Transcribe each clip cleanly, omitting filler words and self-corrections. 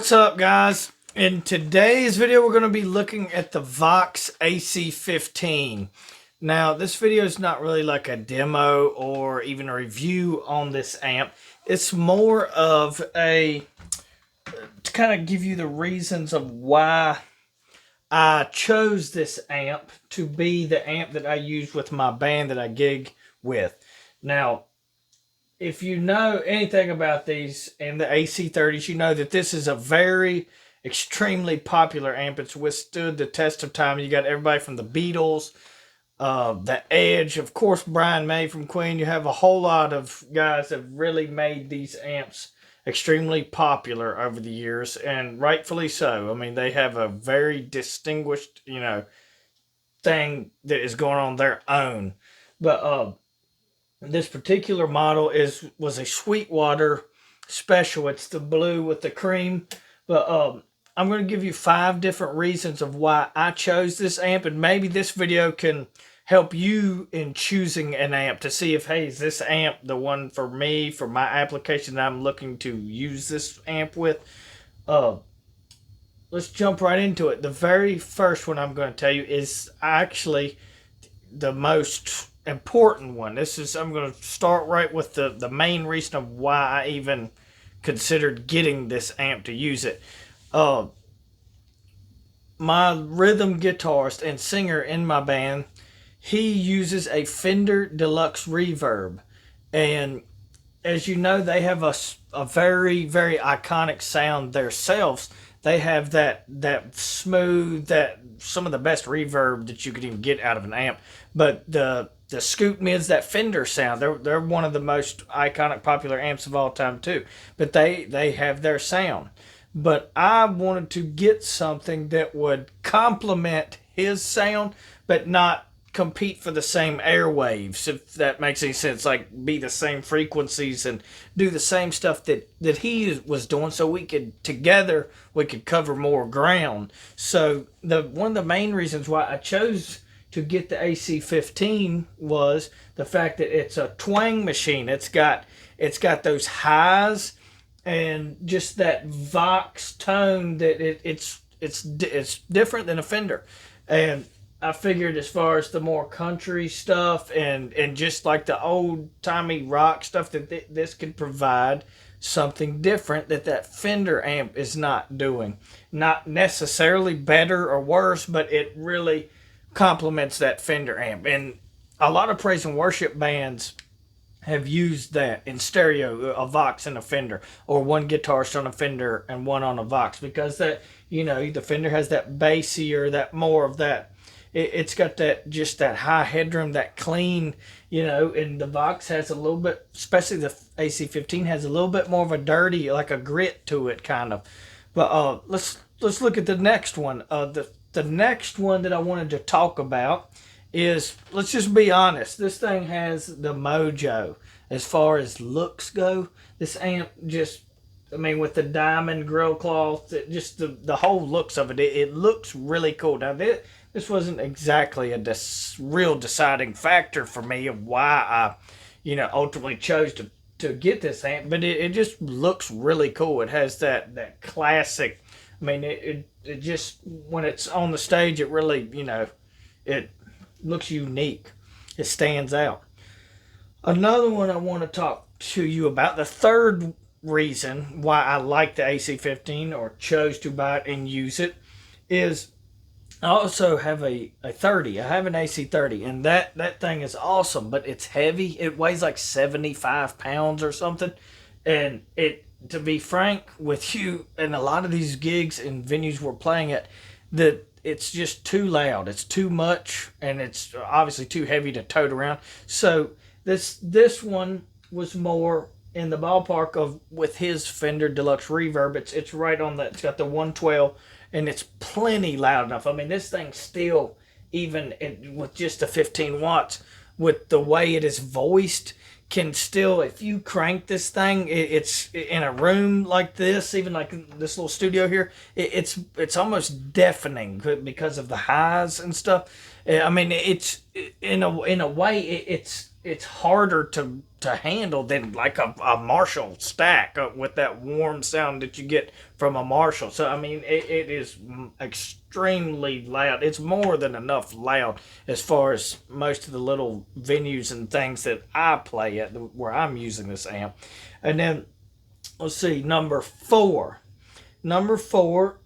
What's up, guys? In today's video, we're going to be looking at the Vox AC15. Now, this video is not really like a demo or even a review on this amp. It's more of to kind of give you the reasons of why I chose this amp to be the amp that I use with my band that I gig with. Now, if you know anything about these and the AC30s, you know that this is a very extremely popular amp. It's withstood the test of time. You got everybody from the Beatles, the Edge, of course, Brian May from Queen. You have a whole lot of guys that really made these amps extremely popular over the years, and rightfully so. I mean, they have a very distinguished, thing that is going on their own. But this particular model was a Sweetwater special. It's the blue with the cream. But I'm going to give you 5 different reasons of why I chose this amp, and maybe this video can help you in choosing an amp to see if, hey, is this amp the one for me, for my application that I'm looking to use this amp with? Let's jump right into it. The very first one I'm going to tell you is actually the most important one. I'm going to start right with the main reason of why I even considered getting this amp to use it. My rhythm guitarist and singer in my band, he uses a Fender Deluxe Reverb, and as you know, they have a very, very iconic sound themselves. They have that smooth, some of the best reverb that you could even get out of an amp. But the scoop mids, that Fender sound, they're one of the most iconic, popular amps of all time too. But they have their sound. But I wanted to get something that would complement his sound, but not compete for the same airwaves, if that makes any sense. Like, be the same frequencies and do the same stuff that he was doing, so we could cover more ground. So one of the main reasons why I chose to get the AC15 was the fact that it's a twang machine. It's got those highs and just that Vox tone that it's different than a Fender. And I figured, as far as the more country stuff and just like the old-timey rock stuff, that this could provide something different that Fender amp is not doing. Not necessarily better or worse, but it really complements that Fender amp. And a lot of praise and worship bands have used that in stereo, a Vox and a Fender, or one guitarist on a Fender and one on a Vox, because the Fender has that bassier, that more of that. It's got just that high headroom, that clean, and the Vox has a little bit, especially the AC15 has a little bit more of a dirty, like a grit to it, kind of. But let's look at the next one. The next one that I wanted to talk about is, let's just be honest, this thing has the mojo as far as looks go. This amp with the diamond grill cloth, just the whole looks of it looks really cool. Now, this wasn't exactly a real deciding factor for me of why I, ultimately chose to get this amp, but it just looks really cool. It has that classic. I mean, it just, when it's on the stage, it really, it looks unique. It stands out. Another one I want to talk to you about, the third reason why I like the AC15 or chose to buy it and use it, is I also have a 30. I have an AC30, and that thing is awesome, but it's heavy. It weighs like 75 pounds or something. And to be frank with you, and a lot of these gigs and venues we're playing at, that it's just too loud. It's too much, and it's obviously too heavy to tote around. So this one was more in the ballpark of with his Fender Deluxe Reverb. It's right on that. It's got the 112, and it's plenty loud enough. I mean, this thing still, even with just the 15 watts, with the way it is voiced, can still, if you crank this thing, it's in a room like this, even like this little studio here, it's almost deafening because of the highs and stuff. I mean, it's in a way, it's harder to handle than like a Marshall stack with that warm sound that you get from a Marshall. So I mean, it is extremely loud. It's more than enough loud as far as most of the little venues and things that I play at where I'm using this amp. And then let's see, number four. Number four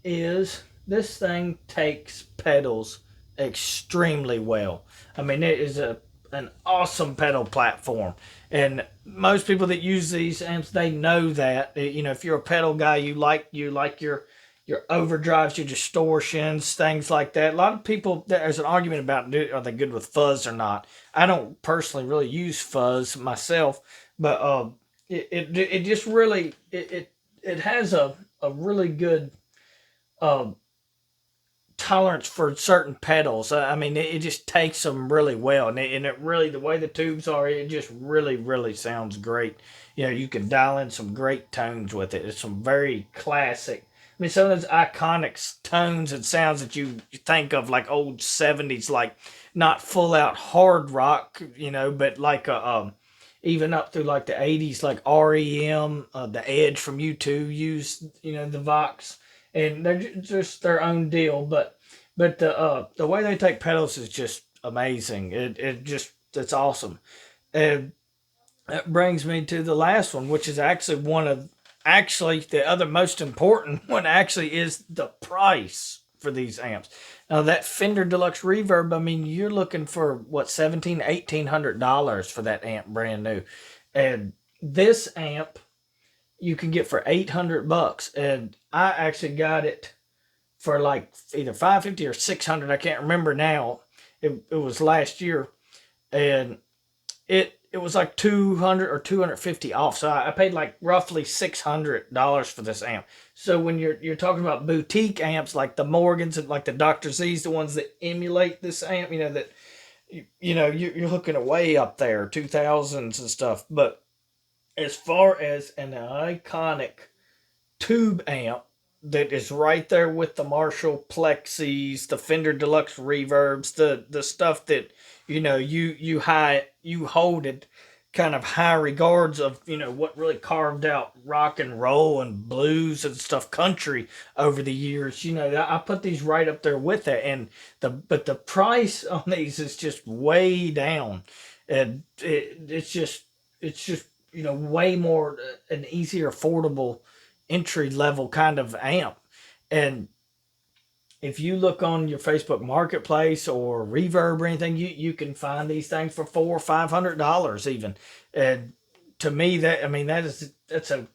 is this thing takes pedals extremely well. I mean, it is an awesome pedal platform, and most people that use these amps, they know that. You know, if you're a pedal guy, you like your overdrives, your distortions, things like that. A lot of people, there's an argument about are they good with fuzz or not. I don't personally really use fuzz myself, but it just really it has a really good uh, tolerance for certain pedals. I mean, it just takes them really well, and it really, the way the tubes are, it just really sounds great. You know, you can dial in some great tones with it. It's some very classic. I mean, some of those iconic tones and sounds that you think of, like old '70s, like not full out hard rock, you know, but like even up through like the '80s, like REM, the Edge from U2 used, you know, the Vox, and they're just their own deal. But the way they take pedals is just amazing. It's awesome. And that brings me to the last one, which is actually the other most important one. Actually, is the price for these amps. Now that Fender Deluxe Reverb, I mean, you're looking for what, $1,700-$1,800 for that amp, brand new, and this amp you can get for $800, and I actually got it for like either 550 or 600. I can't remember now. It was last year, and it was like 200 or 250 off. So I paid like roughly $600 for this amp. So when you're talking about boutique amps like the Morgans and like the Dr. Z's, the ones that emulate this amp, you know, that you know, you're looking at way up there, 2000s and stuff. But as far as an iconic tube amp that is right there with the Marshall Plexis, the Fender Deluxe Reverbs, the stuff that, you know, you hold it kind of high regards of, you know, what really carved out rock and roll and blues and stuff, country over the years. You know, I put these right up there with it, and the price on these is just way down, and it's just you know, way more an easier, affordable, entry level kind of amp. And if you look on your Facebook Marketplace or Reverb or anything, you can find these things for $400 or $500 even. And to me, that, I mean, it's a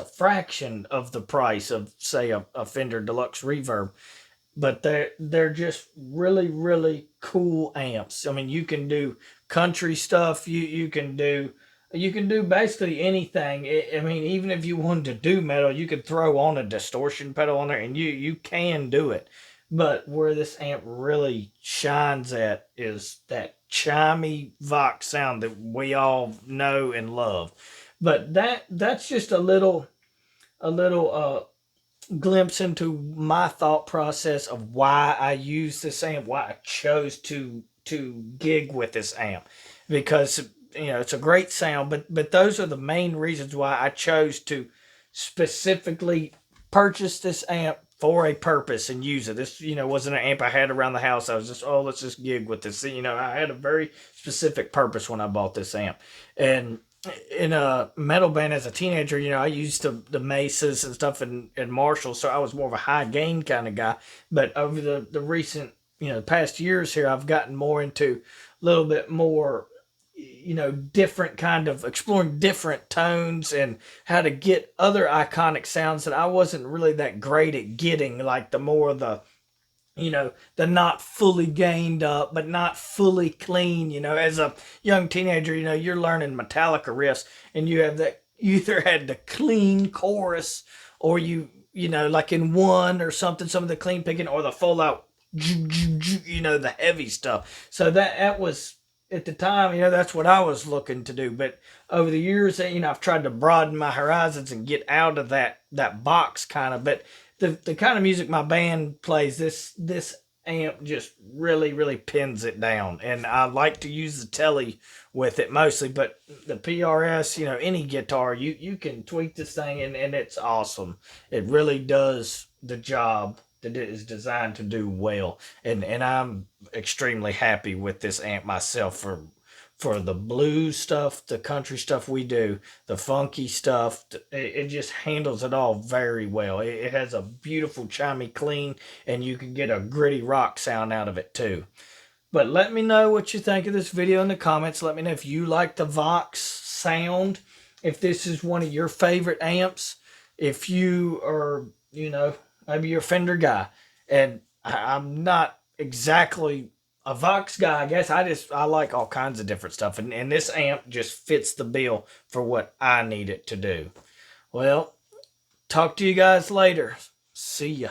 fraction of the price of, say, a Fender Deluxe Reverb. But they're just really cool amps. I mean, you can do country stuff. You can do basically anything. I mean, even if you wanted to do metal, you could throw on a distortion pedal on there, and you can do it. But where this amp really shines at is that chimey Vox sound that we all know and love. But that's just a little glimpse into my thought process of why I use this amp, why I chose to gig with this amp, because you know it's a great sound. But those are the main reasons why I chose to specifically purchase this amp for a purpose and use it. This, you know, wasn't an amp I had around the house. I was just, oh, let's just gig with this. You know, I had a very specific purpose when I bought this amp. And in a metal band as a teenager, you know, I used the Mesas and stuff and Marshall, so I was more of a high gain kind of guy. But over the recent, you know, the past years here, I've gotten more into a little bit more, you know, different kind of exploring different tones and how to get other iconic sounds that I wasn't really that great at getting, like the more of the, you know, the not fully gained up, but not fully clean. You know, as a young teenager, you know, you're learning Metallica riffs, and you have that, you either had the clean chorus, or you know, like in One or something, some of the clean picking, or the full out, you know, the heavy stuff. So that was, at the time, you know, that's what I was looking to do. But over the years, you know, I've tried to broaden my horizons and get out of that box kind of. But the kind of music my band plays, this amp just really, really pins it down. And I like to use the telly with it mostly, but the PRS, you know, any guitar, you can tweak this thing and it's awesome. It really does the job that it is designed to do well. And I'm extremely happy with this amp myself for the blues stuff, the country stuff we do, the funky stuff. It just handles it all very well. It has a beautiful, chimey clean, and you can get a gritty rock sound out of it too. But let me know what you think of this video in the comments. Let me know if you like the Vox sound, if this is one of your favorite amps, if you are, you know, maybe you're a Fender guy. And I'm not exactly a Vox guy, I guess. I like all kinds of different stuff. And this amp just fits the bill for what I need it to do. Well, talk to you guys later. See ya.